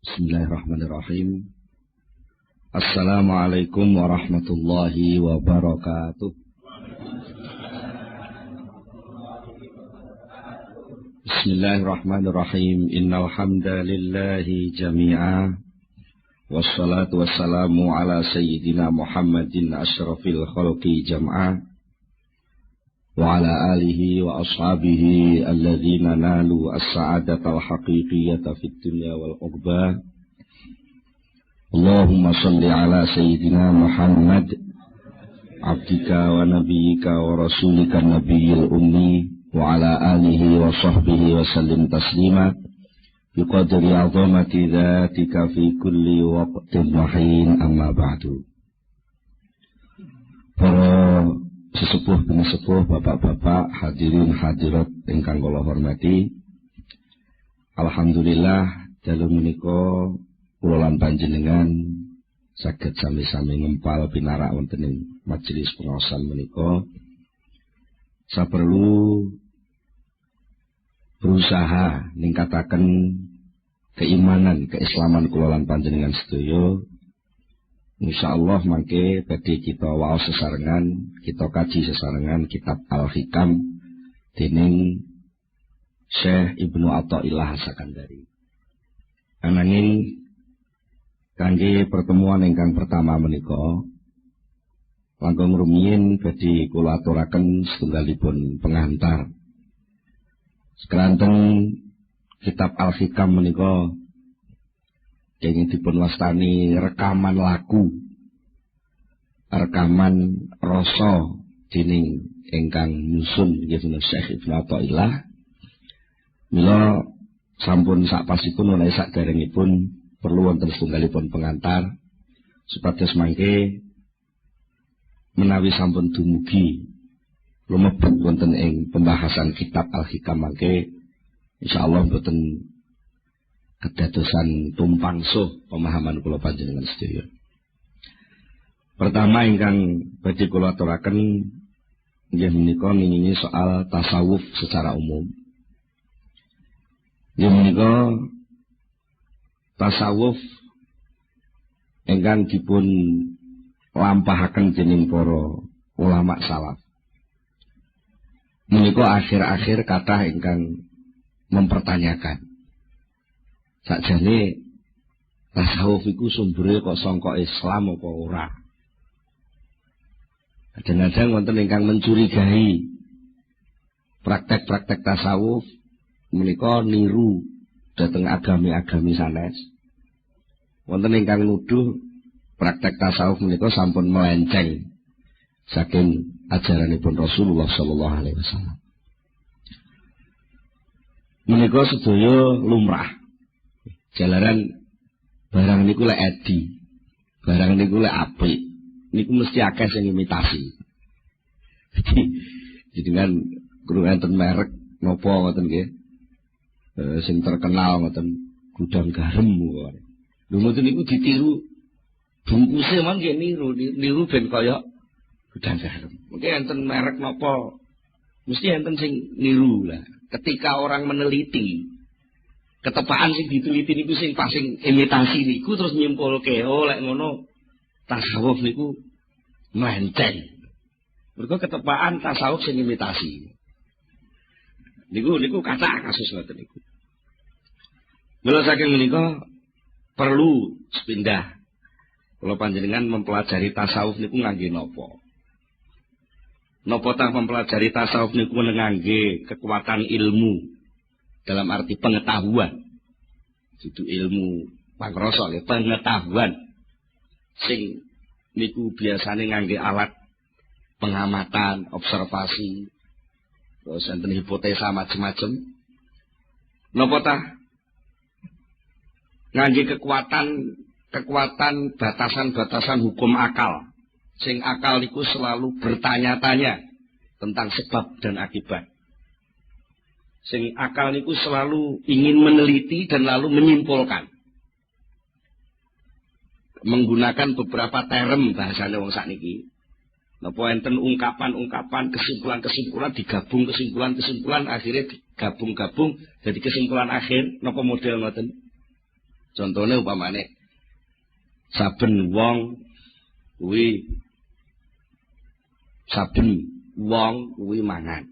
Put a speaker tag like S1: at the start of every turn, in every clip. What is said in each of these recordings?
S1: Bismillahirrahmanirrahim. Assalamualaikum warahmatullahi wabarakatuh. Bismillahirrahmanirrahim. Innal hamdalillahi jami'a. Wassalatu wassalamu ala sayyidina Muhammadin asyrafil khalqi jam'a. Wa ala alihi wa ashabihi alladhina nalu as-sa'adatal haqiqiyata fid dunya wal uqbah. Allahumma salli ala sayyidina Muhammad abdika wa nabiyyika wa rasulika nabiyil ummi wa ala alihi wa sahbihi wa sallim taslima biqadri azamati dhatika fi kulli waqtin wa hin, amma ba'du. Para sesepuh penesepuh, bapak-bapak, hadirin hadirat ingkang kula hormati, alhamdulillah dalu menika kula lan panjenengan saged sami-sami ngempal pinarak wonten ing majelis pengaosan menika. Saperlu berusaha ningkataken keimanan, keislaman kula lan panjenengan sedaya. Insyaallah mangke badhe kita waos sesarengan, kita kaji sesarengan kitab Al-Hikam dening Syekh Ibnu Athaillah As-Sakandari. Ananging kangge pertemuan ingkang pertama menika langkung rumiyin badhe kula aturaken setunggalipun pengantar. Sekranteng kitab Al-Hikam menika ingin dipun wastani rekaman laku, rekaman rasa dening ingkang nyusun nggih Syekh Ibnu Athaillah. Mila sampun sakpasipun menawi saderengipun perlu wonten setunggalipun pengantar supados mangke menawi sampun dumugi lumebet wonten ing pembahasan kitab Al-Hikam mangke insyaallah boten kedadosan tumpang suh pemahaman kula panjenengan sedaya. Pertama ingkang badhe kula aturaken inggih menika ngingingi soal tasawuf secara umum. Inggih menika tasawuf ingkang dipun lampahaken dening para ulama salaf. Menika akhir-akhir kathah ingkang mempertanyakan sakjane tasawuf iku sumbere kok sangka Islam apa ora. Kadang-kadang wonten ingkang mencurigai praktek-praktek tasawuf menika niru dhateng agami-agami sanes. Wonten ingkang nuduh praktek tasawuf menika sampun melenceng saking ajaranipun Rasulullah sallallahu alaihi wasallam. Menika sedaya lumrah. Jalaran barang niku lek edi, barang niku lek apik, niku mesti akeh sing imitasi. Jadi kan kurang enten merek napa ngoten nggih. Sing terkenal ngoten gudang garam kok. Lho ngoten niku ditiru bungkuse man nggih niru ben kaya gudang garam. Mungkin enten merek napa mesti enten sing niru lah. Ketika orang meneliti ketepaan sing diteliti niku sing pasing imitasi niku terus nyimpulke oh lek ngono tasawuf niku melenceng. Mergo ketepaan tasawuf sing imitasi. Niku kathah kasus ngoten niku. Mula saking menika perlu sepindah kula panjenengan mempelajari tasawuf niku ngangge napa? Napa ta mempelajari tasawuf niku ngangge kekuatan ilmu. Dalam arti pengetahuan, itu ilmu pangrasa nggih, pengetahuan sing niku biasane ngangge alat pengamatan, observasi, terus enten hipotesa macam-macam. Napa ta? Ngangge kekuatan batasan-batasan hukum akal. Sing akal niku selalu bertanya-tanya tentang sebab dan akibat. Sing akal niku selalu ingin meneliti dan lalu menyimpulkan. Menggunakan beberapa term bahasane wong sakniki. Napa enten ungkapan-ungkapan, kesimpulan-kesimpulan digabung kesimpulan-kesimpulan akhirnya digabung-gabung jadi kesimpulan akhir napa model ngoten. Contone umpamane saben wong kuwi mangan.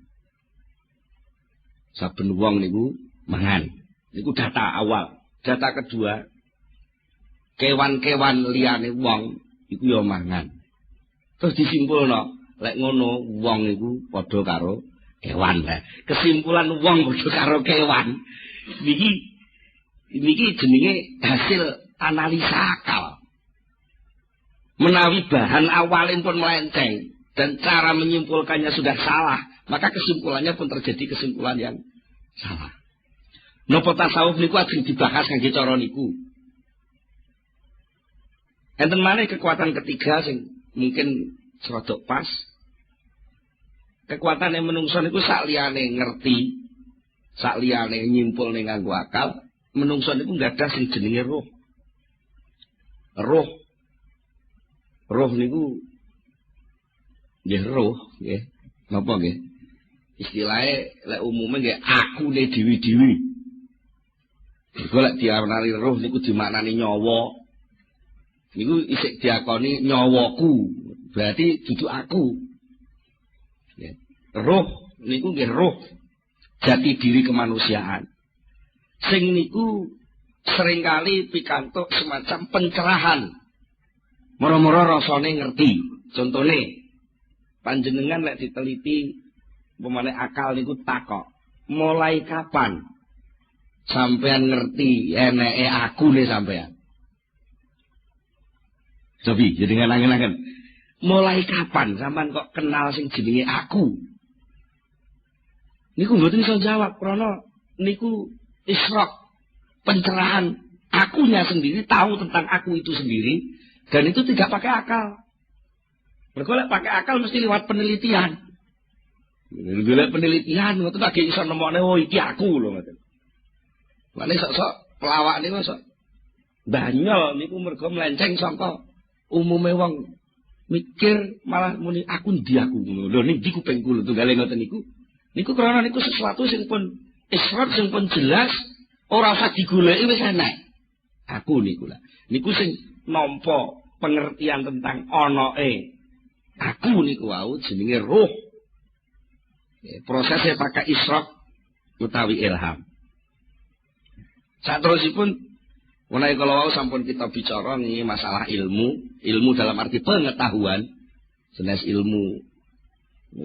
S1: Saben wong niku mangan. Niku data awal. Data kedua, kewan-kewan liyane wong iku ya mangan. Terus disimpulno, lek ngono wong iku padha karo kewan. Kesimpulan wong padha karo kewan. Niki jenenge hasil analisa akal. Menawi bahan awalnya pun melenceng dan cara menyimpulkannya sudah salah, maka kesimpulannya pun terjadi kesimpulan yang salah. Napa tasawuf niku ajeng dibahas kangge cara niku. Enten maneh kekuatan ketiga sing mungkin serodok pas. Kekuatane menungso niku sak liyane ngerti, sak liyane nyimpulne nganggo akal, menungso niku gadah sing jenenge roh. Roh niku nggih roh nggih. Napa nggih? Istilahe lek umume nggih akune dewi-dewi. Mergo lek diarani roh niku dimaknani nyawa. Niku isih diakoni nyawaku. Berarti dudu aku. Nggih. Roh niku nggih roh jati diri kemanusiaan. Sing niku seringkali pikantuk semacam pencerahan. Moro-moro rasane ngerti. Contone panjenengan lek diteliti pemane akal niku takok. Mulai kapan sampean ngerti eneke akune sampean? Cobi jenengan angen-angen. Mulai kapan sampean kok kenal sing jenenge aku? Niku mboten iso jawab krana niku isyraq, pencerahan. Akunya sendiri tahu tentang aku itu sendiri. Dan itu tidak pakai akal. Bergolek pakai akal mesti lewat penelitian. Lewat penelitian, ngoten lagi iso nemokne oh iki aku lho ngoten. Mane sok-sok pelawak niku sok banyol niku mergo melenceng saka umume wong mikir malah muni aku ndi aku ngono. Lho niki kuping kula tunggale ngoten niku. Niku krana niku sesuatu sing pun israt sing pun jelas ora usah digoleki wis enak. Aku niku lah. Niku sing nampa pengertian tentang onoe aku niku wau jenenge ruh. Prosesnya pakai isyraq utawi ilham. Saterusipun menawi kala wau sampun kita bicara nih masalah ilmu dalam arti pengetahuan. Senes ilmu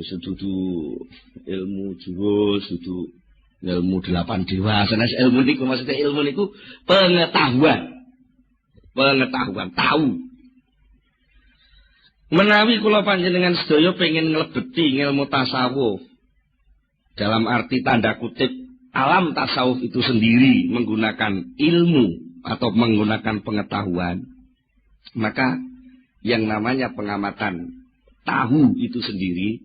S1: sududu ilmu jurus, sudu ilmu 8 dewa. Senes ilmu niku maksudnya ilmu niku pengetahuan. Pengetahuan, tahu. Menawi kula panjenengan sedaya pengen nglebeti ilmu tasawuf dalam arti tanda kutip alam tasawuf itu sendiri menggunakan ilmu atau menggunakan pengetahuan, maka yang namanya pengamatan tahu itu sendiri,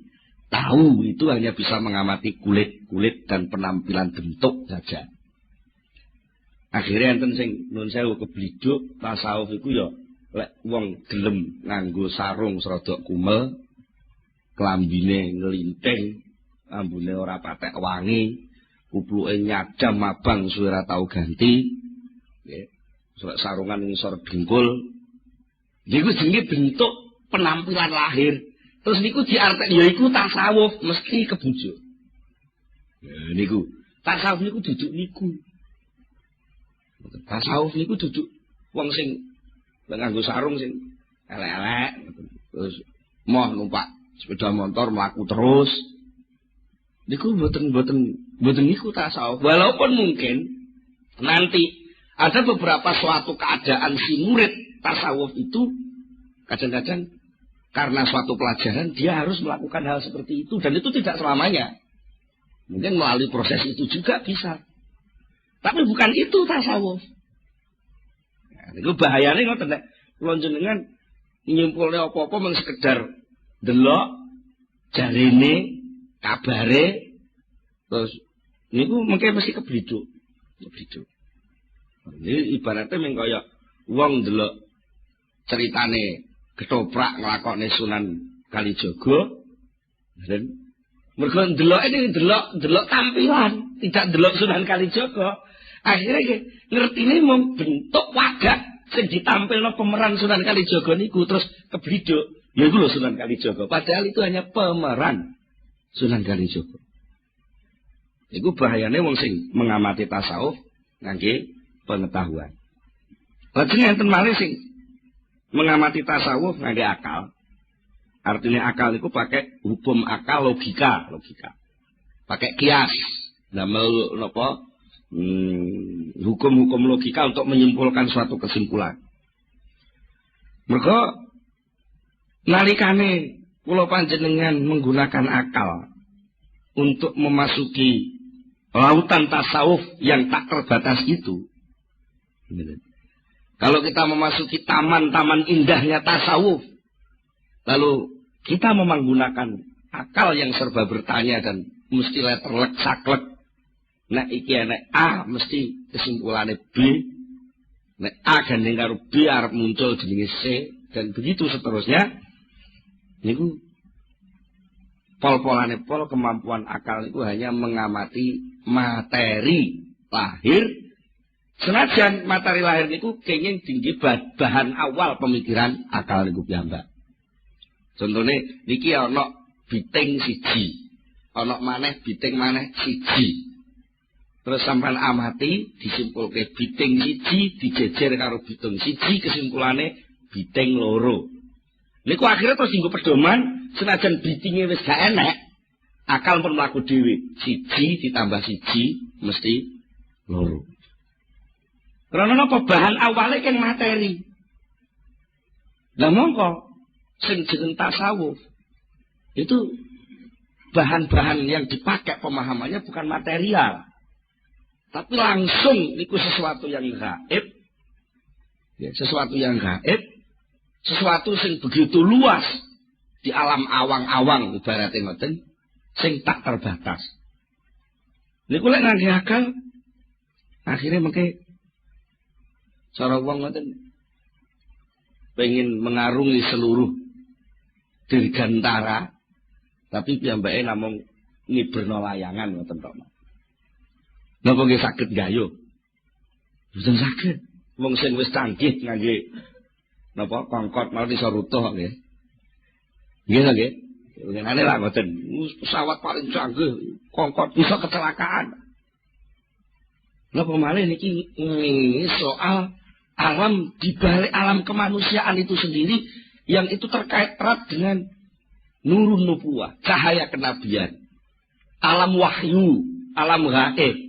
S1: tahu itu hanya bisa mengamati kulit dan penampilan bentuk saja. Akhirnya enten sing nun sewu kebliduk tasawuf iku ya lek wong gelem nganggo sarung serodok kumel, klambine nglinting, ambune ora patek wangi, kupluke nyadam abang suwe ora tau ganti. Nggih. Sarungan ngisor dengkul. Niku jenenge bentuk penampilan lahir. Terus niku diarteni ya iku tasawuf mesti kebujuk. Ya niku. Tasawuf niku duduk niku. Tasawuf niku duduk wong sing nganggo sarung sing elek-elek terus moh numpak sepeda motor mlaku terus. Niku mboten niku tasawuf. Walaupun mungkin nanti ada beberapa suatu keadaan si murid tasawuf itu kadang-kadang karena suatu pelajaran dia harus melakukan hal seperti itu dan itu tidak selamanya. Mungkin melalui proses itu juga bisa. Tapi bukan itu tasawuf. Nah, itu bahayane ngoten nek kula jenengan nyimpulne apa-apa mung sekedar delok jarene kabare terus niku mengke mesti kebliduk. Ini ibaratnya mung kaya wong delok ceritane ketoprak nglakone Sunan Kalijaga dan mergo ndelok ini delok tampilan, tidak delok Sunan Kalijaga. Akhirnya ngertine mung bentuk wajah sing ditampilno pemeran Sunan Kalijaga niku terus kebliduk. Ya iku lho Sunan Kalijaga. Padahal itu hanya pemeran Sunan Kalijaga. Iku bahayane wong sing mengamati tasawuf ngangge pengetahuan. Lajeng enten malih sing mengamati tasawuf ngangge akal. Artinya akal itu pakai hukum akal, logika. Pakai kias. Damel napa? Hukum-hukum logika untuk menyimpulkan suatu kesimpulan. Mergo nalikane kula panjenengan menggunakan akal untuk memasuki lautan tasawuf yang tak terbatas itu. Kalau kita memasuki taman-taman indahnya tasawuf, lalu kita menggunakan akal yang serba bertanya dan mesti letterlek saklek. Nek iki nek A mesti kesimpulannya B. Nek A gandeng karo B arep muncul jenenge C dan begitu seterusnya. Niku pol-polane pol kemampuan akal itu hanya mengamati materi lahir. Senajan materi lahir niku kenging tinggi bahan awal pemikiran akal niku piyambak. Contohnya niki ana biting siji, ana maneh biting maneh siji. Terus sampean amati disimpulke biting siji dijejer karo bitung siji kesimpulannya biting loro. Niku akhirnya terus dienggo pedoman senajan bitinge wis gak enek, akal pun mlaku dhewe. Siji ditambah siji mesti loro. Karena napa bahan awalnya kan materi. Lah mongko sing jeneng tasawuf itu bahan-bahan yang dipakai pemahamannya bukan material. Tapi langsung itu sesuatu yang gaib. Ya, sesuatu yang gaib. Sesuatu yang begitu luas. Di alam awang-awang ibaratnya ngoten. Sing tak terbatas. Ini kulek ngangge akal. Akhirnya mungkin cara wong ngoten pengen mengarungi seluruh dirgantara. Tapi piyambake namung ngiberno layangan ngoten tok. Napa nggih saged gayo? Mboten saged. Wong sing wis canggih ngangge napa kongkot mau iso rutuh nggih. Nggih ta nggih? Ngene lah mboten. Pesawat paling canggih kongkot bisa kecelakaan. Napa malih niki soal alam di balik alam kemanusiaan itu sendiri yang itu terkait erat dengan nurun nubuwah, cahaya kenabian. Alam wahyu, alam gaib.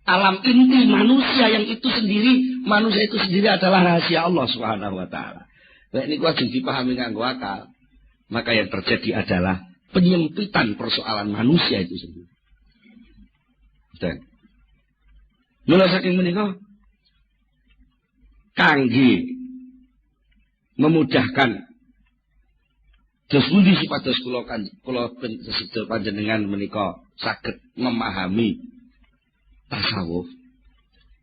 S1: Alam inti manusia yang itu sendiri, manusia itu sendiri adalah rahasia Allah Subhanahu wa taala. Nek niku ajeng dipahami nganggo akal, maka yang terjadi adalah penyempitan persoalan manusia itu sendiri. Dan mula saking menika kangge memudahkan dos pundi sipados kula panjenengan menika saged memahami tasawuf,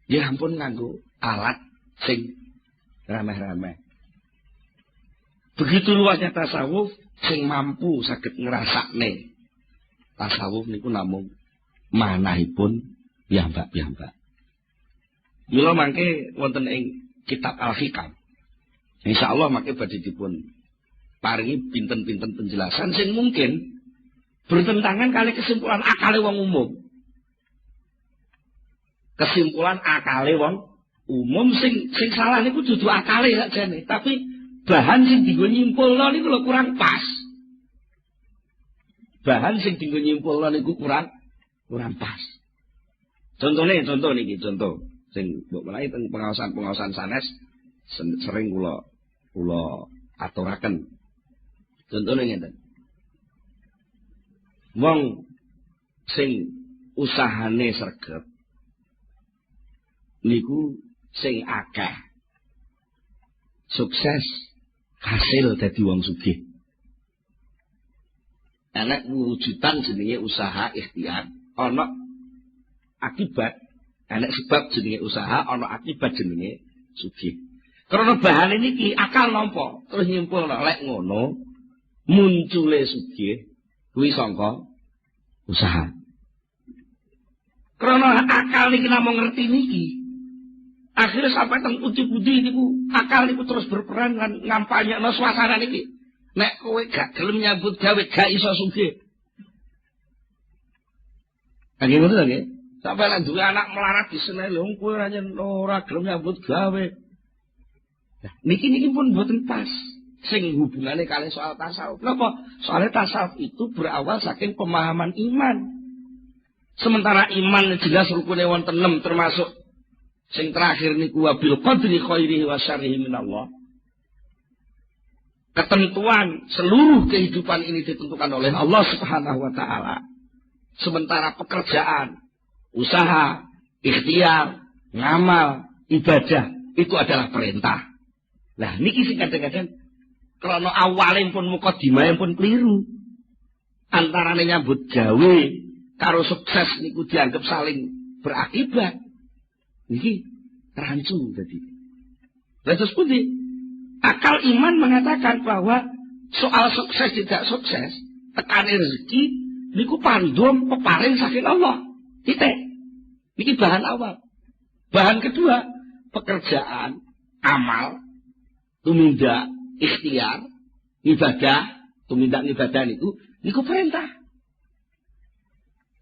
S1: ya ampun nganggo alat sing remeh-remeh. Begitu luasnya tasawuf, sing mampu saged ngrasakne tasawuf niku namung manahipun piyambak-piyambak. Mila mangke wonten ing kitab Al-Hikam. Insyaallah mangke badhe dipun paringi pinten-pinten penjelasan sing mungkin bertentangan kali kesimpulan akale wong umum. Kesimpulan akale wong umum sing salah niku dudu akale sakjane, tapi bahan sing dienggo nyimpulno niku lho kurang pas. Bahan sing dienggo nyimpulno niku kurang pas. Contoh niki contoh sing mbok menawi teng pengaosan sanes sering kula aturaken. Contone ngeten. Wong sing usahane sregep niku sing akeh sukses hasil dadi wong sugih. Enek wujudan jenenge usaha ikhtiar, ana akibat, enek sebab jenenge usaha, ana akibat jenenge sugih. Karena bahan niki akal nampa, terus nyimpulno lek ngono muncule sugih kuwi sangka usaha. Karena akal niki namung ngerti niki. Akhirnya sampai teng putih-putih niku akal niku terus berperan lan ngampanyekno suasana niki. Nek kowe gak gelem nyambut gawe gak iso sugih. Nggih ngono nggih. Sampai lek duwe anak melarat di sene lho kowe ora gelem nyambut gawe. Nah, niki pun mboten pas. Sing hubungannya kali soal tasawuf. Kenapa? Soalnya tasawuf itu berawal saking pemahaman iman. Sementara iman jelas rukune wonten 6 termasuk sing terakhir niku wabil qadri khairihi wa syarrihi minallah. Ketentuan seluruh kehidupan ini ditentukan oleh Allah Subhanahu wa taala. Sementara pekerjaan, usaha, ikhtiar, ngamal, ibadah itu adalah perintah. Nah, niki sing kadang-kadang krana awalipun pun mukadimah pun keliru. Antarane nyambut gawe karo sukses niku dianggap saling berakibat. Niki rancu tadi. Terus pundi? Akal iman mengatakan bahwa soal sukses tidak sukses, tekan rezeki niku pandum peparing saking Allah. Titik. Niki bahan awal. Bahan kedua, pekerjaan, amal, tumindak, ikhtiar, ibadah, tumindak ibadah niku perintah.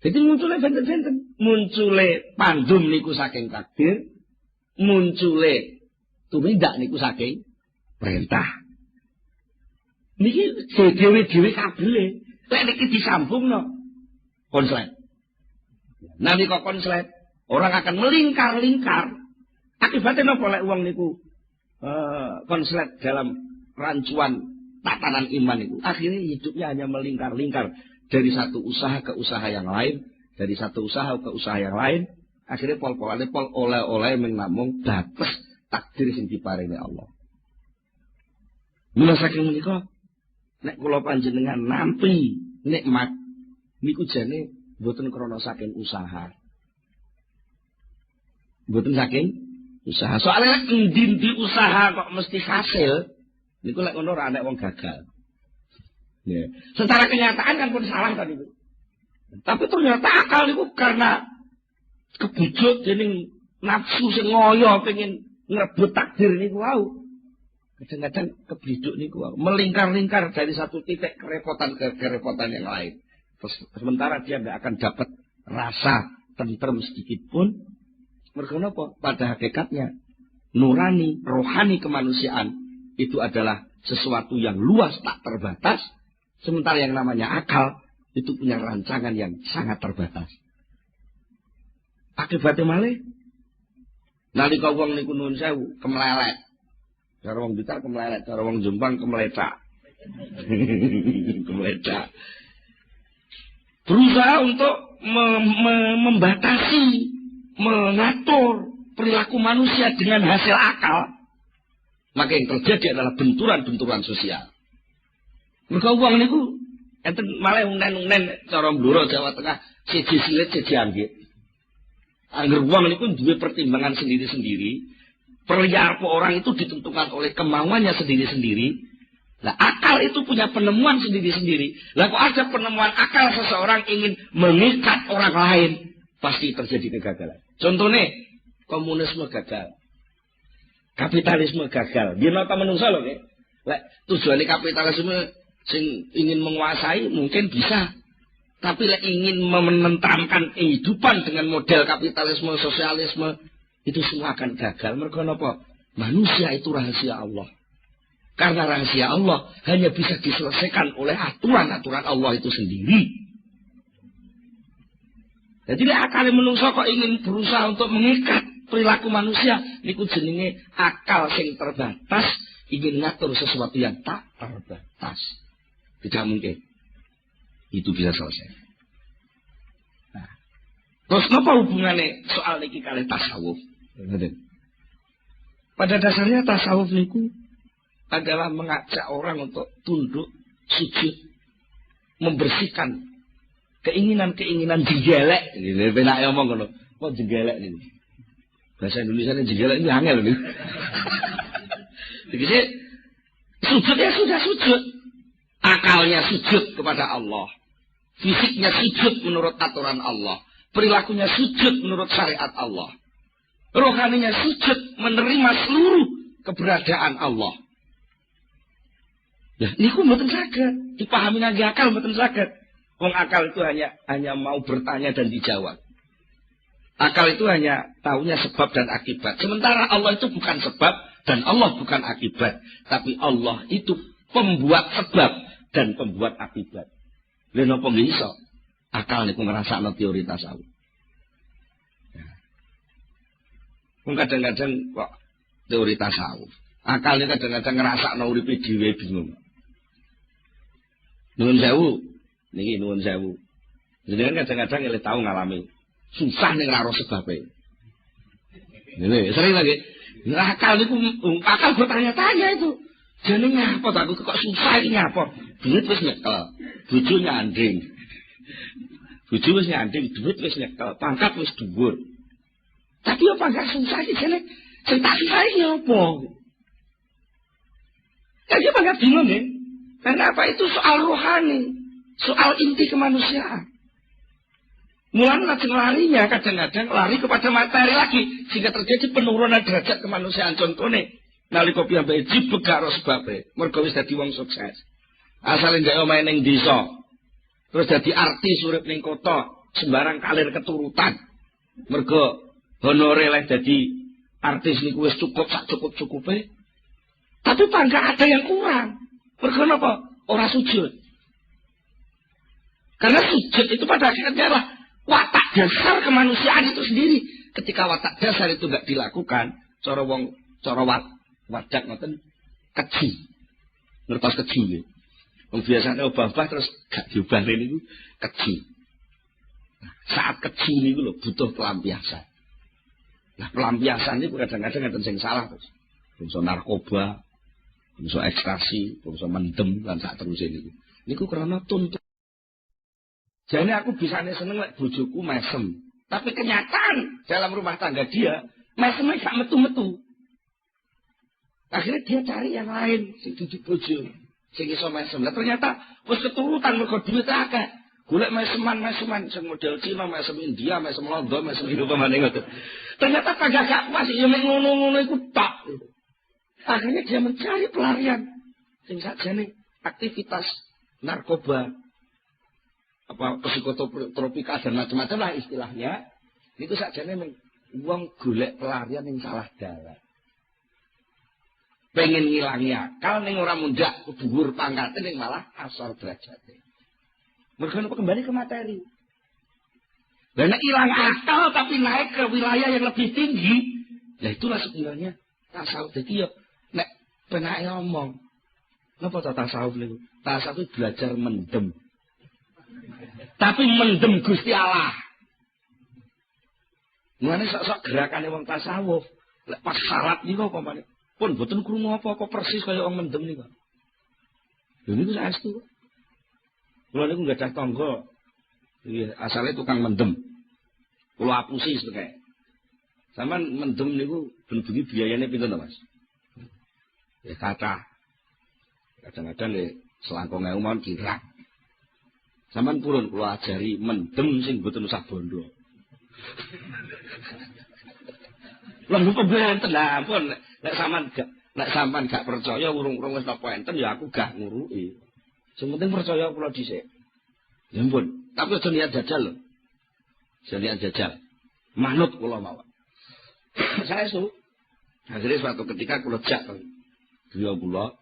S1: Jadi munculnya benten-benten. Munculnya pandum niku saking takdir. Munculnya tumindak niku saking perintah. Niki dewe-dewe kabele. Lek niki disambung no. Konslet. Nanti kok konslet. Orang akan melingkar-lingkar. Akibatnya nopo lek uang niku konslet dalam rancuan tatanan iman itu. Akhirnya hidupnya hanya melingkar-lingkar. Dari satu usaha ke usaha yang lain. Dari satu usaha ke usaha yang lain. Akhirnya pol-polane pol oleh-oleh menamung batas takdir sing diparingi Allah. Mula saking menika nek kula panjenengan nampi nikmat niku jane mboten krana saking usaha. Mboten saking usaha. Soalnya nek ndi usaha kok mesti hasil niku lek ngono ora ana wong gagal. Ya. Secara kenyataan kan pun salah tadi itu. Tapi ternyata akal itu karena kebujuk dening nafsu sing ngoyo pengen ngrebut takdir niku wau. Kadang-kadang kebujuk niku wau, melingkar-lingkar dari satu titik kerepotan ke kerepotan yang lain. Sementara dia tidak akan dapat rasa tentrem sedikit pun. Mergo napa? Pada hakikatnya nurani, rohani kemanusiaan itu adalah sesuatu yang luas tak terbatas. Sementara yang namanya akal itu punya rancangan yang sangat terbatas. Akibatnya malih nalika wong niku nuwun sewu kemlelet. Cara wong Blitar kemlelet, cara wong Jombang kemlecak. Kemlecak. Berusaha untuk membatasi, mengatur perilaku manusia dengan hasil akal. Maka yang terjadi adalah benturan-benturan sosial. Mergo wong niku enten malah unen-unen cara Blora Jawa Tengah siji silit siji anggit. Angger wong niku duwe pertimbangan sendiri-sendiri. Perilaku orang itu ditentukan oleh kemauannya sendiri-sendiri. Nah, akal itu punya penemuan sendiri-sendiri. Lah kok ada penemuan akal seseorang ingin mengikat orang lain, pasti terjadi kegagalan. Contohnya komunisme gagal. Kapitalisme gagal. Dia nota menungsa loh, nggih. Lek tujuane kapitalisme sing ingin menguasai mungkin bisa. Tapi lek ingin menentramkan kehidupan dengan model kapitalisme, sosialisme, itu semua akan gagal. Mergo napa? Manusia itu rahasia Allah. Karena rahasia Allah hanya bisa diselesaikan oleh aturan-aturan Allah itu sendiri. Jadi akal menungso kok ingin berusaha untuk mengikat perilaku manusia, niku jenenge akal sing terbatas ingin ngatur sesuatu yang tak terbatas. Tidak mungkin itu bisa selesai. Nah, terus apa hubungannya soal niki kali tasawuf? Pada dasarnya tasawuf niku adalah mengajak orang untuk tunduk, sujud, membersihkan keinginan-keinginan jegelek. Ini benak ngomong ngono. Kok jegelek ini? Bahasa Indonesia ini jegelek ini angel ini. Jadi sujudnya sudah sujud. Akalnya sujud kepada Allah. Fisiknya sujud menurut aturan Allah. perilakunya sujud menurut syariat Allah. Rohaninya sujud menerima seluruh keberadaan Allah. Ya, niku mboten saged dipahami ngangge akal, mboten saged. Wong akal itu hanya mau bertanya dan dijawab. Akal itu hanya taunya sebab dan akibat. Sementara Allah itu bukan sebab dan Allah bukan akibat, tapi Allah itu pembuat sebab dan pembuat akibat. Lha napa nggih iso? Akal niku ngrasakno teori tasawuf. Wong kadang-kadang kok teori tasawuf. Akal niku kadang-kadang ngrasakno uripe dhewe bingung. Nuwun sewu, niki nuwun sewu. Jenengan kadang-kadang eleh tau ngalami susah ning ora sebabe. Ngene, sering lagi. Akal niku akal bertanya-tanya itu. Jane ngapa tak kok susah iki ngapa? Duit wis nyekel, bojo nyanding. Bojo wis nyanding, duit wis nyekel, pangkat wis dhuwur. Tapi apa gak susah iki jane sing tak iki apa? Kan dia banyak bingung ya. Karena apa? Itu soal rohani, soal inti kemanusiaan. Mulanya larinya kadang-kadang lari kepada materi lagi, sehingga terjadi penurunan derajat kemanusiaan. Contohnya, nalika piyambake jibeg karo sebabe, mergo wis dadi wong sukses. Asale ndak omahe ning desa. Terus dadi artis urip ning kota, sembarang kalir keturutan. Mergo honore leh dadi artis niku wis cukup sak cukup-cukupe. Tapi enggak ada yang kurang. Mergo napa? Ora sujud. Karena sujud itu pada akhirnya adalah watak dasar kemanusiaan itu sendiri. Ketika watak dasar itu enggak dilakukan, cara wadak ngoten keji. Ngertos keji nggih. Wong biasane obah-obah terus gak diobah niku keji. Nah, saat keji niku lho butuh pelampiasan. Nah, pelampiasan niku kadang-kadang enten sing salah terus. Bangsa narkoba, bangsa ekstasi, bangsa mendem lan sak teruse niku. Niku krana tuntut. Jane aku bisane seneng lek bojoku mesem. Tapi kenyataan dalam rumah tangga dia mesemnya gak metu-metu. Akhirnya dia cari yang lain, sing dudu bojo, sing iso mesem. Lah ternyata wis keturutan mergo duwit akeh. Golek meseman sing model Cina, mesem India, mesem Londo, mesem Eropa maneh ngoten. Ternyata kagak gak puas ya mek ngono-ngono iku tok. Akhirnya dia mencari pelarian. Sing sakjane aktivitas narkoba, apa psikotropika dan macam-macam lah istilahnya. Niku sakjane wong golek pelarian yang salah dalan. Pengen ngilangi akal ning ora mundak dhuwur pangkate ning malah asor derajate. Mergo kembali ke materi. Lah nek ilang akal tapi naik ke wilayah yang lebih tinggi, ya itulah sebenarnya tasawuf. Dadi ya nek penake ngomong, napa ta tasawuf niku? Tasawuf belajar mendem. Tapi mendem Gusti Allah. Mulane sok-sok gerakane wong tasawuf, lek pas syarat niku apa meneh? Pun boten krungu apa-apa persis kaya wong mendem niku. Lha niku saestu. Kula niku gadah tangga. Iki asale tukang mendem. Kula apusi sekae. Saman mendem niku ben-bengi biayane pinten to, Mas? Ya kathah. Kadang-kadang nggih selangkung ewu mawon kirang. Saman purun kula ajari mendem sing boten usah bondo. Lah mboten benten lah ampun. Nek sampean gak percaya urung-urung wis napa enten ya aku gak nguruki. Sing penting percaya kula dhisik. Ya ampun, tapi aja niat jajal lho. Aja niat jajal. Manut kula mawon. Saya su. Akhirnya suatu ketika kula jak griya kula.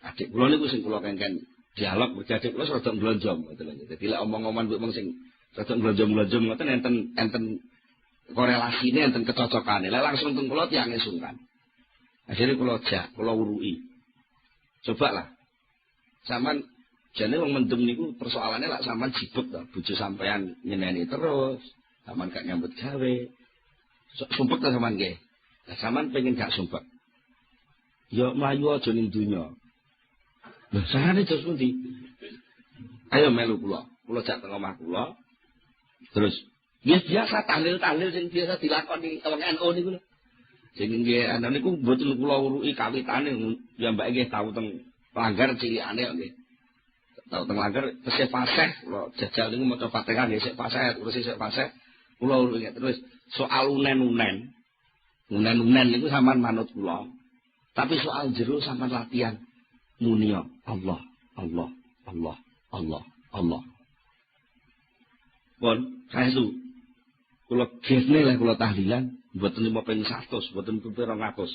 S1: Adik kula niku sing kula kengken dialog adik kula rada mblonjong ngoten lho. Dadi lek omong-omongan mbok sing rada mblonjong-mblonjong ngoten enten korelasine enten kecocokane. Lek langsung teng kula tiange sungkan. Akhirnya kula jak, kula wuruki. Coba lah. Saman jane wong mendem niku persoalannya lak sampean jibeg to, bojo sampean nyeneni terus, sampean gak nyambut gawe. Sumpek ta sampean nggih. Lah sampean pengen gak sumpek. Ya mlayu aja ning donya. Lah sarane terus pundi? Ayo melu kula. Kula jak teng omah kula. Terus ya biasa tahlil-tahlil sing biasa dilakoni wong NU niku lho. Sing nggih ana niku mboten kula uruki kawitane ya mbak nggih tau teng langgar cilikane nggih. Tau teng langgar tesih fasih kula jajal niku maca Fatihah nggih sik fasih terus sik fasih kula terus soal unen-unen. Unen-unen niku sampean manut kula. Tapi soal jero sampean latihan muni Allah, Allah, Allah, Allah, Allah. Pun saestu kula gesne lek kula tahlilan mboten 5 100, mboten 200.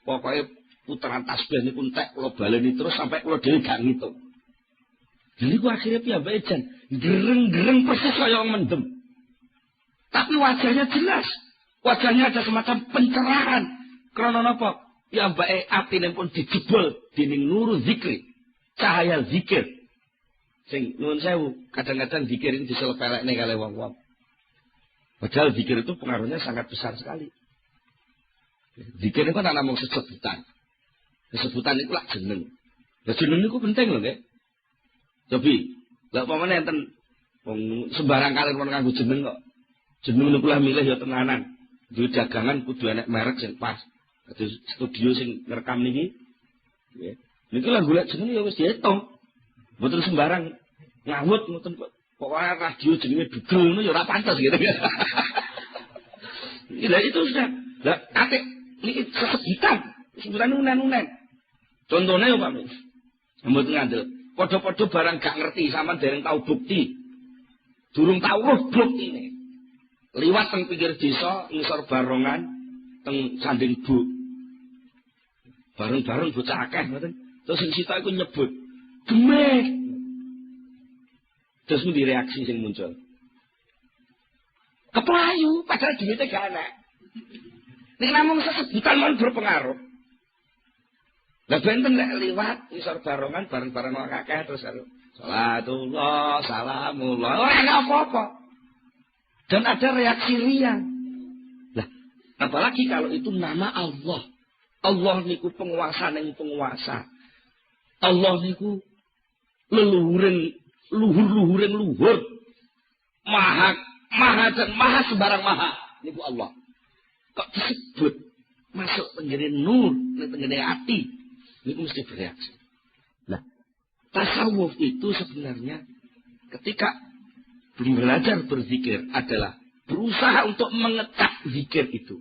S1: Pokoke putaran tasbih niku entek kula baleni terus sampai kula dhewe gak ngitung. Jadi ku akhirnya piyambake jan gereng-gereng persis kaya mendem. Tapi wajahnya jelas. Wajahnya ada semacam pencerahan. Karena napa? Piyambake atine pun dijebol dening nuru zikri. Cahaya zikir. Sing nuwun sewu, kadang-kadang zikir ini diselepelekne kalih wong-wong. Padahal zikir itu pengaruhnya sangat besar sekali. Zikir itu kan namung sesebutan. Sesebutan itu lah jeneng. Lah jeneng niku penting lho, nggih. Cobi, lha pamane enten wong sembarang kalian wong nganggo jeneng kok. Jeneng niku lah milih ya tenanan. Duwe dagangan kudu enek merek sing pas. Dadi studio sing ngerekam niki. Nggih. Niki lah golek jeneng ya wis diitung. Mboten sembarang ngawut ngoten kok. Pokoke radio jenenge dugel ngono ya ora pantes gitu. Lah itu sudah. Lah ate niki sesebutan, sebutan unen-unen. Contone yo Pak. Mboten ngandel. Padha-padha barang gak ngerti sampean dereng tau bukti. Durung tau roh buktine. Liwat teng pinggir desa ngisor barongan teng Sanding Bu. Bareng-bareng bocah akeh ngoten. Terus sing sitok iku nyebut, "Gemek." Terus mung reaksi sing muncul. Keplayu padahal duwite gak ana. Nek namung sesebutan mon berpengaruh. Lah benten lek liwat ngisor barongan bareng-bareng wong akeh terus salatullah salamullah ora ana apa-apa. Dan ada reaksi riang. Lah apalagi kalau itu nama Allah. Allah niku penguasa ning penguasa. Allah niku leluhuring luhur-luhuring luhur. Maha dan maha sembarang maha niku Allah. Kok disebut masuk tenggene nur, ning tenggene ati. Ini mesti bereaksi. Nah, tasawuf itu sebenarnya ketika belajar berzikir adalah berusaha untuk mengecat zikir itu.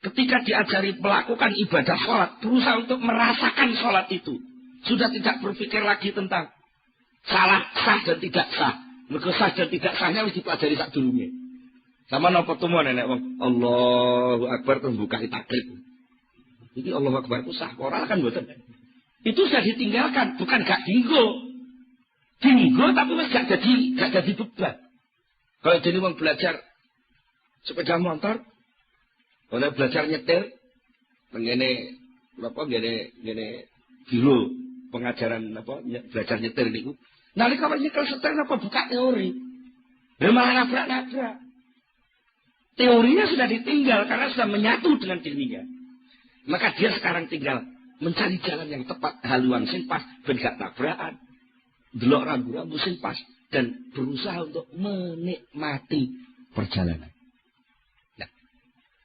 S1: Ketika diajari melakukan ibadah sholat, berusaha untuk merasakan sholat itu. Sudah tidak berpikir lagi tentang salah, sah dan tidak sah. Mergo sah dan tidak sahnya harus dipelajari sak durunge. Sama napa tumo nenek wong Allahu Akbar tembuka takrib. Jadi Allah Akbar itu sah ora kan mboten. Itu sudah ditinggalkan, bukan gak dinggo. Dinggo tapi wis gak jadi beban. Kalau jadi wong belajar sepeda motor, kalau belajar nyetir, ngene napa ngene biro pengajaran apa belajar nyetir niku. Nalika nyekel setir napa buka teori. Lah malah nabrak-nabrak. Teorinya sudah ditinggal karena sudah menyatu dengan dirinya. Maka dia sekarang tinggal mencari jalan yang tepat, haluan sing pas, ben gak tabrakan, delok rambu-rambu sing pas, dan berusaha untuk menikmati perjalanan. Nah,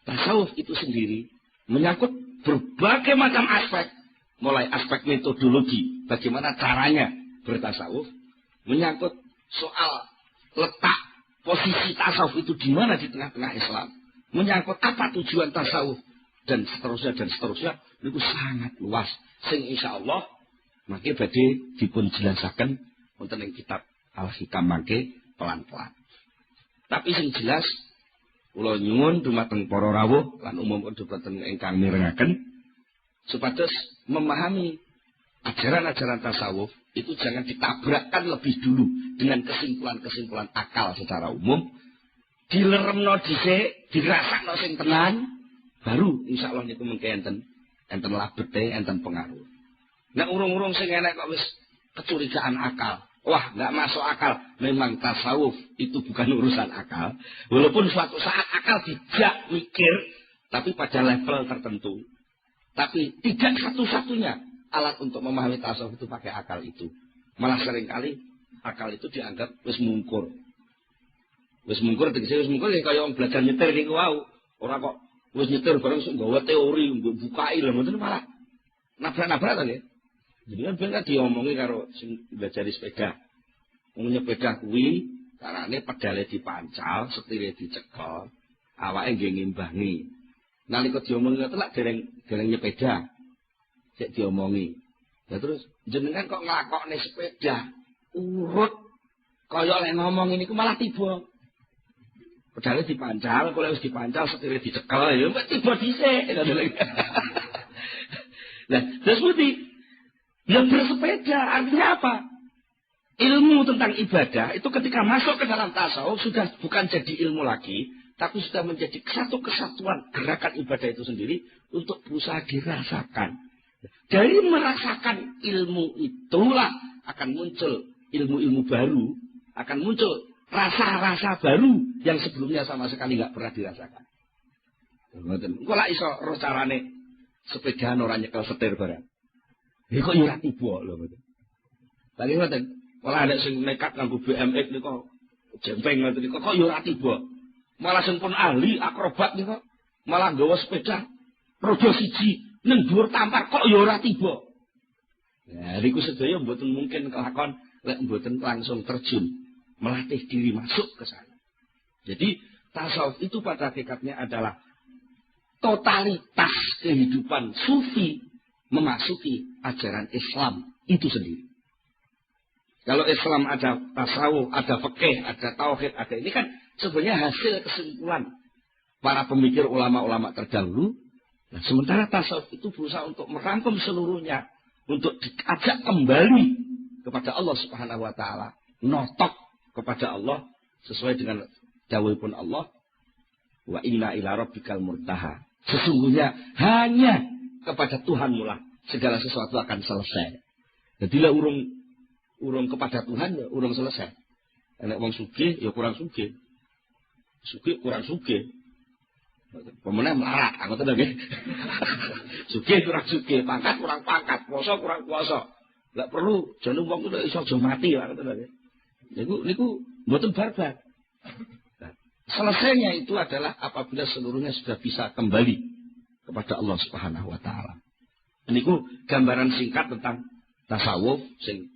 S1: tasawuf itu sendiri menyangkut berbagai macam aspek, mulai aspek metodologi, bagaimana caranya bertasawuf, menyangkut soal letak posisi tasawuf itu di mana di tengah-tengah Islam, menyangkut apa tujuan tasawuf, dan seterusnya itu sangat luas sing insyaallah mangke badhe dipun jelasaken wonten ing kitab Al-Hikam mangke pelan-pelan. Tapi sing jelas kula nyuwun dumateng para rawuh lan umum dhumateng ingkang mirengaken supados memahami ajaran-ajaran tasawuf itu jangan ditabrakkan lebih dulu dengan kesimpulan-kesimpulan akal secara umum, dileremno dhisik, dirasakno sing tenan. Baru insyaallah niku mengke enten labete, enten pengaruh. Nek urung-urung sing enek kok wis kecurigaan akal. Wah, enggak masuk akal. Memang tasawuf itu bukan urusan akal. Walaupun suatu saat akal dijak mikir, tapi pada level tertentu. Tapi tidak satu-satunya alat untuk memahami tasawuf itu pakai akal itu. Malah seringkali akal itu dianggap wis mungkur. Wis mungkur tegese wis mungkur kaya wong belajar nyetir niku wau. Ora kok wis nyetir bareng sok nggawa teori, bukai lho, mboten malah nabrak-nabrak to nggih. Jadi kan diomongi karo sing belajar sepeda. Wong nyepeda kuwi carane pedale dipancal, setire dicekel, awake nggih ngimbangi. Nalika diomongi ngoten lak dereng nyepeda. Sik diomongi. Ya terus jenengan kok nglakokne sepeda urut kaya lek ngomong niku malah tiba. Pedale dipancal, kalau wis dipancal setire dicekel ya mbok tiba dhisik. Nah, terus putih yang bersepeda artinya apa? Ilmu tentang ibadah itu ketika masuk ke dalam tasawuf sudah bukan jadi ilmu lagi, tapi sudah menjadi satu kesatuan gerakan ibadah itu sendiri untuk berusaha dirasakan. Dari merasakan ilmu itulah akan muncul ilmu-ilmu baru, akan muncul rasa-rasa baru yang sebelumnya sama sekali nggak pernah dirasakan. Engko lak iso roh carane sepedaan ora nyekel setir barang. Iki kok ora tiba lho mboten. Lagi ngoten, malah ada sing nekat nganggo BMX niku jempeng ngoten niku kok ora tiba. Malah sing pun ahli akrobat niku malah nggawa sepeda roda siji ning dhuwur tampar kok ya ora tiba. Ya niku sedaya mboten mungkin kelakon lek mboten langsung terjun melatih diri masuk ke sana. Jadi tasawuf itu pada hakikatnya adalah totalitas kehidupan sufi memasuki ajaran Islam itu sendiri. Kalau Islam ada tasawuf, ada fikih, ada tauhid, ada ini kan sebenarnya hasil kesimpulan para pemikir ulama-ulama terdahulu. Nah, sementara tasawuf itu berusaha untuk merangkum seluruhnya, untuk diajak kembali kepada Allah Subhanahu wa taala, notok kepada Allah sesuai dengan dawuhipun Allah, wa inna ila rabbikal murtaha. Sesungguhnya hanya kepada Tuhanmu lah segala sesuatu akan selesai. Jadilah urung kepada Tuhan ya urung selesai. Nek wong sugih ya kurang sugih. Sugih kurang sugih. Pemenang melarat, ngoten lho nggih. Sugih kurang sugih, pangkat kurang pangkat, puasa kurang puasa. Enggak perlu jane wong ku iso aja mati lah ngoten lho nggih. Niku mboten barbar. Nah, selesainya itu adalah apabila seluruhnya sudah bisa kembali kepada Allah Subhanahu wa taala. Niku gambaran singkat tentang tasawuf sing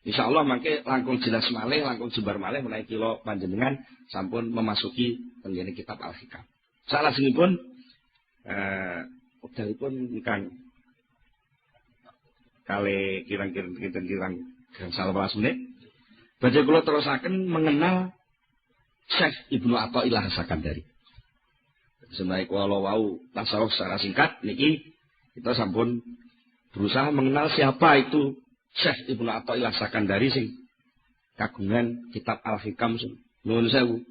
S1: insyaallah mangke langkung jelas malih, langkung jembar malih menawi kula panjenengan sampun memasuki tenggene kitab Al-Hikam. Salajengipun wekdalipun ingkang kali kirang-kirang 11 menit. Badhe kula terusaken mengenal Syekh Ibnu Athaillah As-Sakandari. Senaik walau wau tasawuf secara singkat niki kita sampun berusaha mengenal siapa itu Syekh Ibnu Athaillah As-Sakandari sing kagungan kitab Al-Hikam sing nuwun sewu.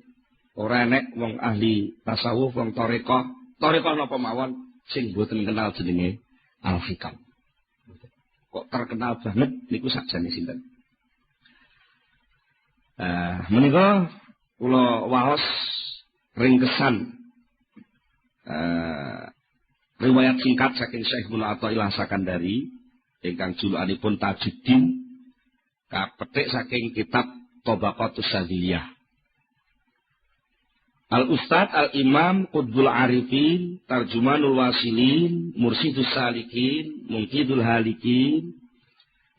S1: Ora enek wong ahli tasawuf, wong tarekah napa mawon sing mboten kenal jenenge Al-Hikam. Kok terkenal banget niku sakjane sinten? Menika kula waos ringkesan riwayat singkat saking Syekh Ibnu Athaillah Sakandari ingkang julukanipun Tajuddin kapetik saking kitab Tabaqatus Sadiliyah. Al-Ustadz Al-Imam Qutbul Arifin Tarjumanul Wasilin Mursidus Salikin Mungkidul Halikin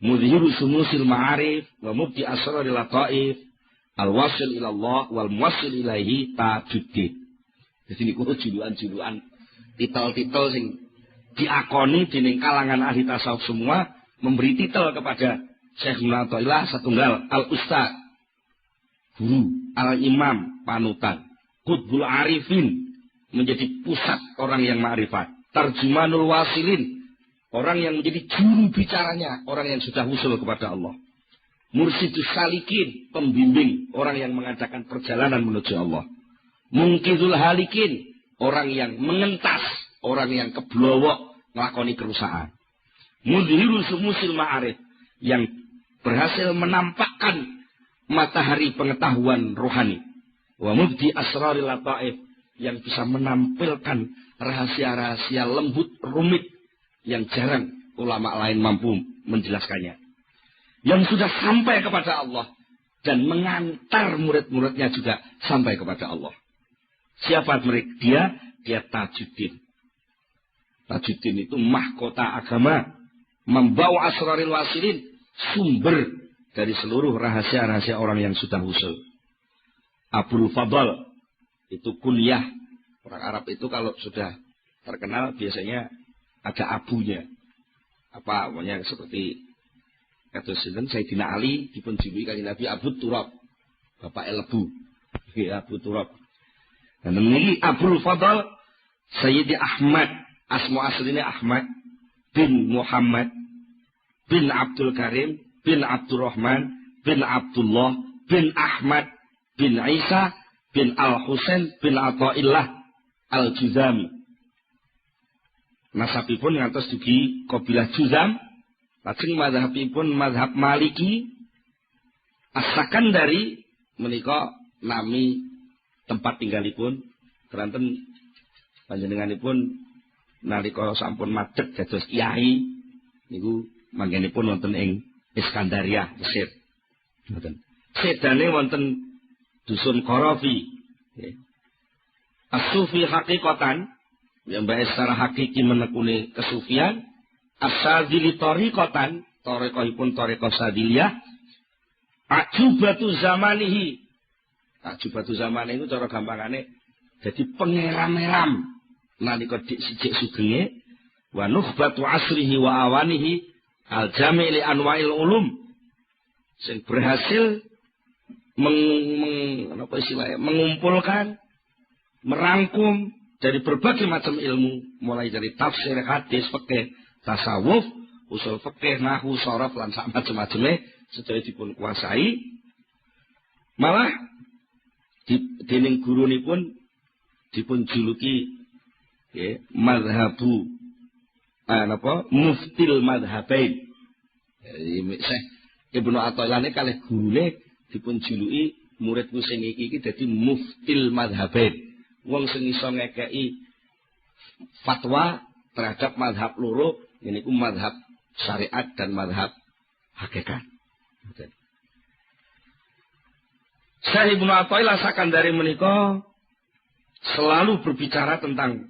S1: Mudhirus Sumusil Ma'arif wa Mubdi Asraril Lataif Al-Wasil ilallah wal muwassil ilaihi Tajuddin. Jadi niku julukan-julukan titel-titel sing diakoni dening kalangan ahli tasawuf semua memberi titel kepada Syekh Ibnu Athaillah satunggal Al-Ustadz guru, Al-Imam panutan, Qutbul Arifin menjadi pusat orang yang ma'rifat, Tarjumanul Wasilin orang yang menjadi juru bicaranya orang yang sudah usul kepada Allah, Mursidus Salikin pembimbing orang yang mengadakan perjalanan menuju Allah, Mungkidul Halikin orang yang mengentas orang yang keblowok ngelakoni kerusakan, Mudhirus Sumusil Ma'arif yang berhasil menampakkan matahari pengetahuan rohani, wa Mubdi Asraril Lataif yang bisa menampilkan rahasia-rahasia lembut rumit yang jarang ulama lain mampu menjelaskannya, yang sudah sampai kepada Allah dan mengantar murid-muridnya juga sampai kepada Allah. Siapa mereka? Dia Tajuddin. Tajuddin itu mahkota agama membawa asraril wasilin, sumber dari seluruh rahasia-rahasia orang yang sudah usul. Abul Fadl itu kunyah. Orang Arab itu kalau sudah terkenal biasanya ada abunya. Apa namanya, seperti kata Sayyidina Ali dipunjuluki kanjeng Nabi Abu Turab, Bapak Lebu. Abu Turab. Dan ini Abul Fadl Sayyidi Ahmad, asma aslinya Ahmad bin Muhammad bin Abdul Karim bin Abdurrahman bin Abdullah bin Ahmad bin Isa bin Al-Husain bin Athaillah Al-Juzami. Nasabipun ngantos dugi kabilah Juzam. Lajeng mazhabipun mazhab Maliki. As-Sakandari menika nami tempat tinggalipun. Keranten panjenenganipun nalika sampun madhep dados kiai niku manggenipun wonten ing Iskandaria, Mesir. Ngoten. Sedane wonten dusun Qarafi. As-sufi hakikatan, yang baik secara hakiki menekuni kesufian. As-sadili tariqatan, tariqahipun tariqah sadiliyah. Ajubatu zamanihi. Ajubatu zamanihi itu cara gampangane jadi pengeram-eram nalika dik sijik sugenge. Wa nukhbatu asrihi wa awanihi al-jami' li anwa'il ulum. Sing berhasil mengumpulkan, merangkum dari berbagai macam ilmu, mulai dari tafsir, hadis, fikih, tasawuf, usul fikih, nahwu, sharaf lan sak macam-macame sedaya dipun kuasai. Malah dening gurunipun dipun juluki mazhabu muftil madhabain. Syekh Ibnu Athaillah kalih gurune dipun juluki muridku sing iki dadi muftil madhabain. Wong sing iso ngekeki fatwa terhadap mazhab loro, yaiku mazhab syariat dan mazhab hakikat. Syekh Ibnu Athaillah Sakandari menika selalu berbicara tentang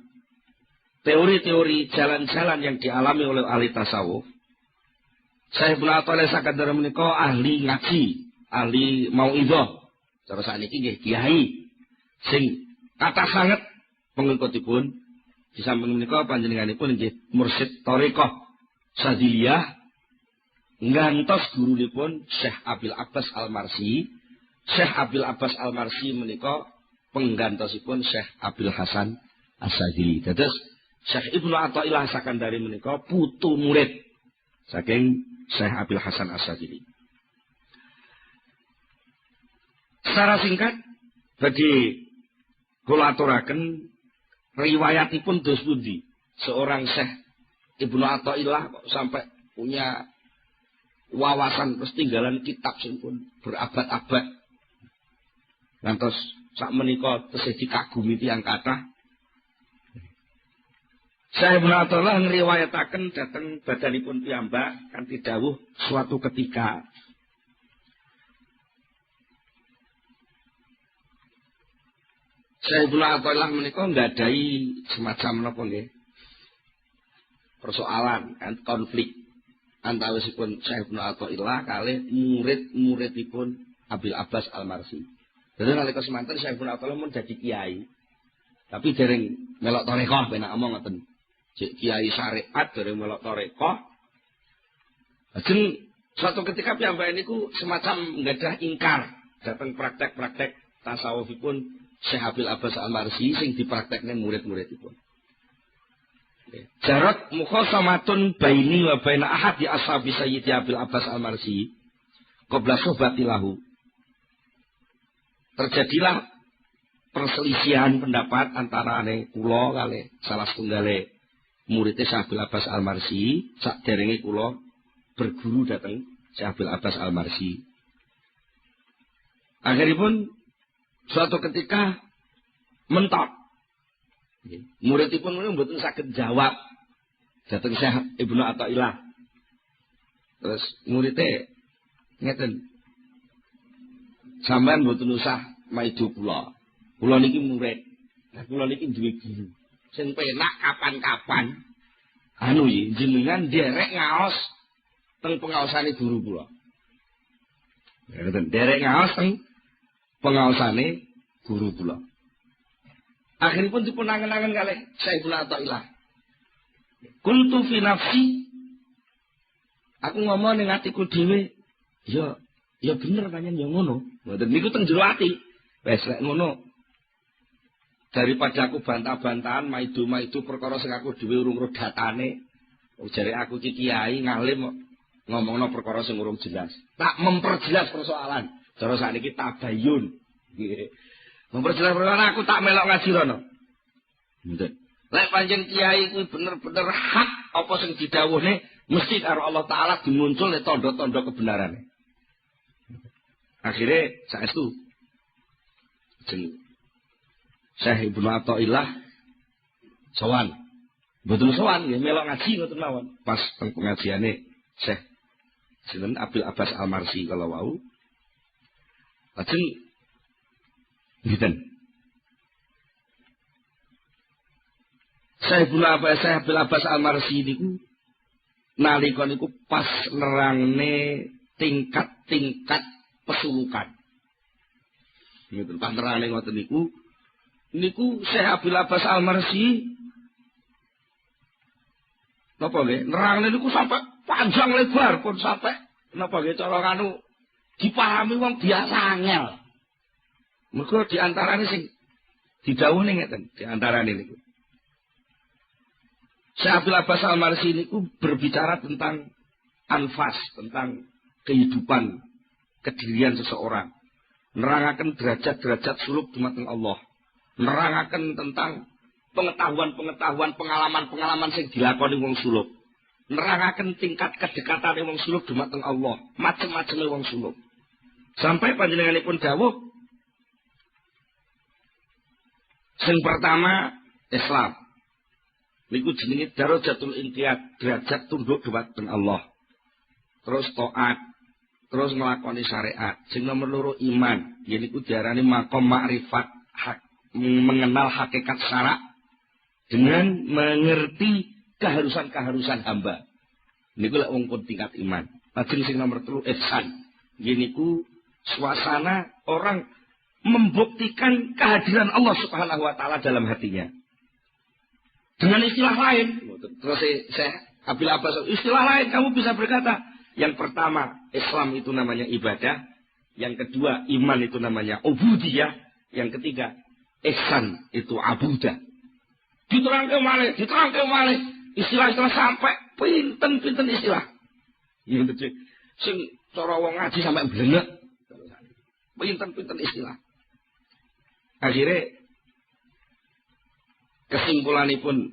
S1: teori-teori jalan-jalan yang dialami oleh ahli tasawuf. Syekh Ibnu Athaillah Sakandari menika ahli ngaji, ahli mauidhah. Cara sakniki nggih kiai sing kathah sanget pengikutipun. Di samping menika panjenenganipun nggih mursyid thariqah Sadiliyah ngantos gurunipun Syekh Abil Abbas Al-Marsi. Syekh Abil Abbas Al-Marsi menika penggantosipun Syekh Abil Hasan As-Sadili. Dados Syekh Ibnu Athaillah Sakandari menika putu murid saking Syekh Abil Hasan As-Sadili. Secara singkat bagi kula aturaken riwayatipun dos pundi seorang Syekh Ibnu Athaillah kok sampai punya wawasan ketinggalan kitab sing pun berabad-abad. Ngantos sak menika tesih dikagumi tiyang kathah. Syekh Ibnu Athaillah ngriwayataken dhateng badanipun piyambak kanthi dawuh suatu ketika Syekh Ibnu Athaillah menika nggadahi semacam napa nggih persoalan konflik antawisipun Syekh Ibnu Athaillah kalih murid-muridipun Abil Abbas Al-Marsi. Dadi nalika semanten Syekh Ibnu Athaillah mun dadi kiai. Tapi dereng melok tarekah penak omong ngoten. Kiai syariat dereng melok tarekah. Lajeng suatu ketika piyambake niku semacam nggadah ingkar dhateng praktek-praktek tasawufipun Syekh Abil Abbas Al-Marsi sing dipraktekne murid-muridipun. Jarat mukhasamatun baini wa baina ahadi ashabi Sayyidi Abil Abbas Al-Marsi qabla suhbatilahu. Terjadilah perselisihan pendapat antara kula kalih salah setunggale murid Syekh Abil Abbas Al-Marsi saderenge kula berguru dhateng Syekh Abil Abbas Al-Marsi. Akhiripun suatu ketika mentok. Muridipun mboten saged jawab dhateng Syekh Ibnu Athaillah. Terus muridé ngeten. Sampeyan mboten usah maido kula. Kula niki murid. Lah kula niki duwe guru. Sing penak kapan-kapan anu iki jenengan derek ngaos teng pengaosane guru kula. Ngoten, derek ngaos teng pengaosane guru kula. Akhiripun dipun angen-angen kalih Syekhul Athaillah. Qultu fi nafsi, aku ngomong ning atiku dhewe, ya bener panjen ya ngono. Ngoten niku teng jero ati. Wes lek ngono. Daripada aku bantah-bantahan maido-maido perkara sing aku dhewe urung ro datane. Jare aku iki kiai ngalim ngomongno perkara sing urung jelas. Tak memperjelas persoalan. Cara sakniki tabayun. Nggih. Memperjelas persoalan aku tak melok ngaji rono. Ngoten. Lek panjen kiai kuwi bener-bener hak apa sing didhawuhne mesti karo Allah taala dimuncul tanda-tanda kebenarane. Akhire saestu jeneng Syekh Ibnu Athaillah sowan. Mboten sowan nggih melok ngaji ngoten mawon. Pas teng pengajiane Syekh sinten Abil Abbas Al-Marsi kala wau. Lajeng ngiten. Syekh Abil Abbas Al-Marsi niku nalika niku pas nerangne tingkat-tingkat pesulukan. Ngeten pas nerangne ngoten niku Syekh Abil Abbas Al-Marsi napa nggih nerangne niku sampai panjang lebar pun sampai napa nggih cara kanu dipahami wong biasa angel. Mergo diantarane sing didhawuhne ngeten diantarane niku. Syekh Abil Abbas Al-Marsi niku berbicara tentang anfas, tentang kehidupan, kedirian seseorang. Nerangaken derajat-derajat suluk dumateng Allah. Nerangaken tentang pengetahuan-pengetahuan, pengalaman-pengalaman sing dilakoni wong suluk. Nerangaken tingkat kedekatane wong suluk dumateng Allah, macem-maceme wong suluk. Sampai panjenenganipun dawuh sing pertama Islam. Niku jenenge darajatul inqiyad, derajat tunduk dumateng Allah. Terus taat, terus nglakoni syariat. Sing nomor loro iman, yaiku diarani maqam makrifat, mengenal hakikat syarak dengan mengerti keharusan-keharusan hamba. Niku lek wong pun tingkat iman. Lajeng sing nomor 3 ihsan. Yaiku suasana orang membuktikan kehadiran Allah Subhanahu wa taala dalam hatinya. Dengan istilah lain, terus saya Abil Abbas, istilah lain kamu bisa berkata, yang pertama Islam itu namanya ibadah, yang kedua iman itu namanya ubudiyah, yang ketiga ihsan itu abudah. Diterangke malih, istilah-istilah sampai pinten-pinten istilah. Sing cara wong ngaji sampai blengek. Pinten-pinten istilah. Akhirnya kesimpulanipun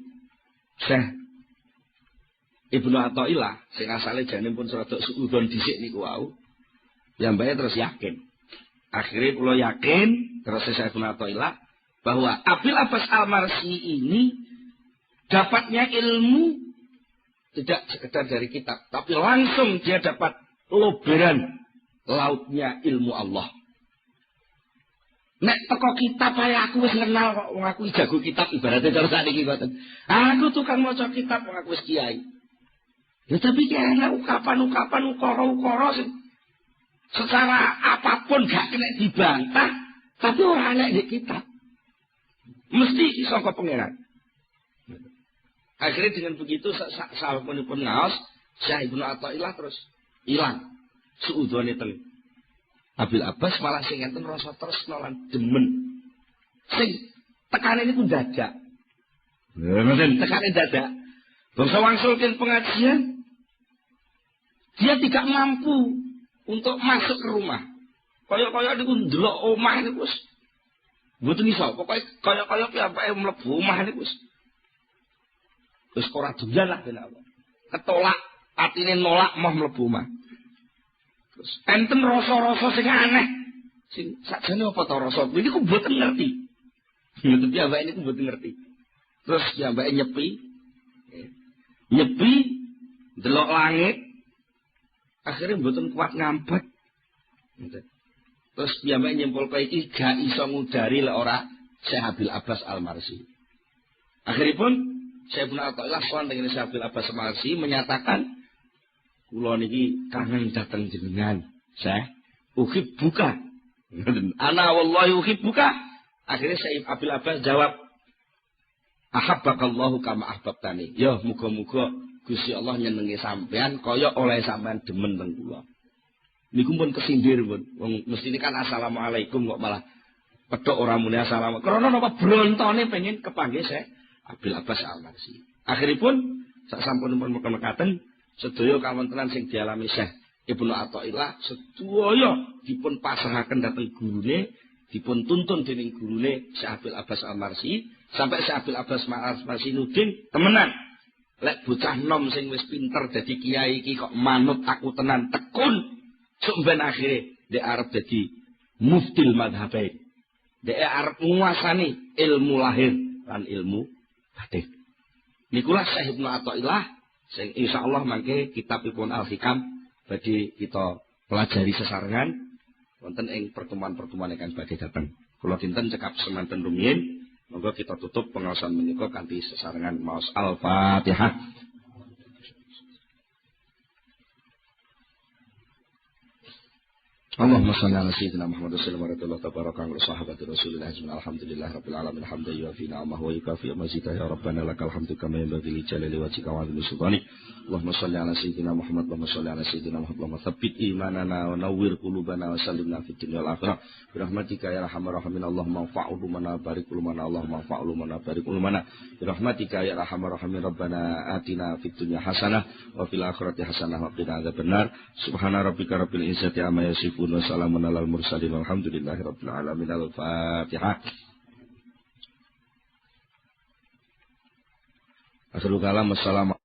S1: Syekh Ibnu Athaillah sing asale janipun rada suudon dhisik niku wau piyambake terus yakin. Akhirnya kula yakin terus Syekh Ibnu Athaillah bahwa Abil Abbas Al-Marsi ini dapatnya ilmu tidak sekedar dari kitab, tapi langsung dia dapat loberan lautnya ilmu Allah. Nek teko kitab ae aku wis kenal kok wong aku jago kitab ibaratnya cara sakniki ngoten. Aku tukang maca kitab wong aku wis kiai. Ya tapi kene ukapan-ukapan ukara-ukara sing secara apapun gak kena dibantah, tapi ora ana di kitab. Mesti saka pangeran. Akhirnya dengan begitu sapunipun ngaos Syekh Ibnu Athaillah terus ilang suudone teng Abil Abbas malah sing enten rasa tresna lan demen. Sing tekane niku dadak. Ngoten, tekane dadak. Bangsa wangsulkeun pengajian dia tidak mampu untuk masuk ke rumah. Kaya-kaya niku ndelok omah niku wis mboten iso. Pokoke kaya-kaya piyambake mlebu omah niku wis ora doyan lah ben apa. Ketolak, atine nolak mau mlebu omah. Terus enten rasa-rasa sing aneh. Sing sakjane apa ta rasa? Niku mboten ngerti. Mboten piyambake niku mboten ngerti. Terus piyambake nyepi delok langit. Akhirnya mboten kuat ngampet. Terus piyambake nyimpulke iki gak iso ngudari lek ora Syekh Abil Abbas Al-Marsi. Akhiripun Syekh Ibnu Athaillah sowan dengan Syekh Abil Abbas Al-Marsi menyatakan kula niki kangen dateng jenengan. Syekh uhibbuka. Ana wallahi uhibbuka. Akhirnya Syekh Abil Abbas jawab, ahabbakallahu kama ahbabtani. Ya muga-muga Gusti Allah nyenengi sampean kaya oleh sampean demen teng kula. Niku pun kesindir pun. Wong mestine kan assalamualaikum kok malah pedhok ora muni assalamu. Karena napa brontone pengen kepanggih Syekh Abil Abbas Al-Marsi. Akhiripun sak sampunipun mekaten sedaya kawontenan sing dialami Syekh Ibnu Athaillah sedaya dipun pasrahaken dhateng gurune, dipun tuntun dening gurune Syekh Abil Abbas Al-Marsi. Sampai Syekh Abil Abbas Al-Marsi nuding temenan. Lek bocah nom sing wis pinter dadi kiai iki kok manut aku tenan tekun. Sok ben akhire dhek arep dadi muftil madhabain. Dhek arep nguasani ilmu lahir lan ilmu batin. Nikulah Syekh Ibnu Athaillah sing insyaallah mangke kitabipun Al-Hikam badhe kita pelajari sesarengan wonten ing pertemuan-pertemuan ingkang badhe dateng. Kula dinten cekap semanten rumiyin. Monggo kita tutup pengaosan menika kanthi sesarengan maos Al-Fatihah. Allahumma shalli ala sayyidina Muhammad sallallahu alaihi wa sallam wa sahabati Rasulillah ajma'in. Alhamdulillah rabbil alamin hamdan yuwafi ni'amahu wa yukafi mazidah ya rabbana lakal hamdu kama yanbaghi li jalali wajhika wa 'azimi sultanik. Allahumma shalli ala sayyidina Muhammad wa shalli ala sayyidina Muhammad wa tsabbit imanana wa nawwir qulubana wa sallimna fid dunya wal akhirah. Bi rahmatika ya arhamar rahimin. Allahumma fa'ul mana barik ulumana. Allahumma fa'ul mana barik ulumana. Bi rahmatika ya arhamar rahimin. Rabbana atina fid dunya hasanah wa fil akhirati hasanah wa qina adzabannar. Subhana rabbika rabbil izzati amma yasifun. Wassalamun alal mursalin walhamdulillahi rabbil alamin. Al-Fatihah. Akhirul kalam. Assalamualaikum.